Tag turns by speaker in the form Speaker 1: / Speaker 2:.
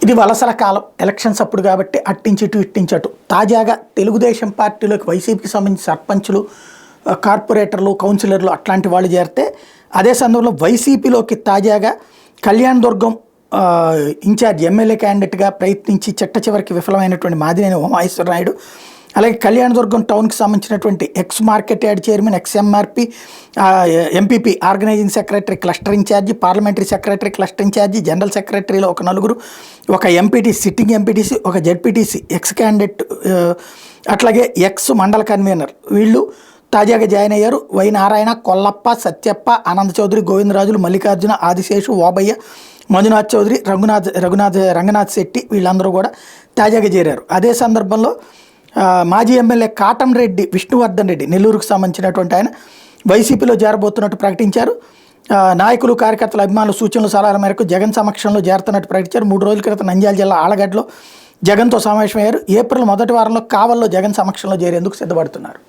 Speaker 1: ఇది వలసల కాలం, ఎలక్షన్స్ అప్పుడు కాబట్టి అట్టించి ఇటు ఇట్టించి అటు. తాజాగా తెలుగుదేశం పార్టీలోకి వైసీపీకి సంబంధించిన సర్పంచులు, కార్పొరేటర్లు, కౌన్సిలర్లు అట్లాంటి వాళ్ళు చేరితే, అదే సందర్భంలో వైసీపీలోకి తాజాగా కళ్యాణదుర్గం ఇన్ఛార్జ్ ఎమ్మెల్యే క్యాండిడేట్గా ప్రయత్నించి చిట్ట చివరికి విఫలమైనటువంటి మాదినేని ఉమామహేశ్వర నాయుడు, అలాగే కళ్యాణదుర్గం టౌన్కి సంబంధించినటువంటి ex market yard chairman, ex MRP, MPP organizing secretary, cluster incharge, parliamentary secretary, cluster incharge, general సెక్రటరీలో ఒక నలుగురు, ఒక ఎంపీటీసీ, సిట్టింగ్ ఎంపీటీసీ, ఒక జెడ్పీటీసీ, ఎక్స్ క్యాండిడేట్, అట్లాగే ఎక్స్ మండల కన్వీనర్, వీళ్ళు తాజాగా జాయిన్ అయ్యారు. వై నారాయణ, కొల్లప్ప, సత్యప్ప, ఆనంద్ చౌదరి, గోవిందరాజులు, మల్లికార్జున, ఆదిశేషు, ఓబయ్య, మంజునాథ్ చౌదరి, రంగనాథ్ శెట్టి, వీళ్ళందరూ కూడా తాజాగా చేరారు. అదే సందర్భంలో మాజీ ఎమ్మెల్యే కాటంరెడ్డి విష్ణువర్ధన్ రెడ్డి, నెల్లూరుకు సంబంధించినటువంటి ఆయన వైసీపీలో చేరబోతున్నట్టు ప్రకటించారు. నాయకులు, కార్యకర్తల అభిమానులు సూచనలు సలహాల మేరకు జగన్ సమక్షంలో చేరుతున్నట్టు ప్రకటించారు. 3 రోజుల క్రితం నంద్యాల జిల్లా ఆళ్లగడ్డలో జగన్తో సమావేశమయ్యారు. ఏప్రిల్ మొదటి వారంలో కావల్లో జగన్ సమక్షంలో చేరేందుకు సిద్ధపడుతున్నారు.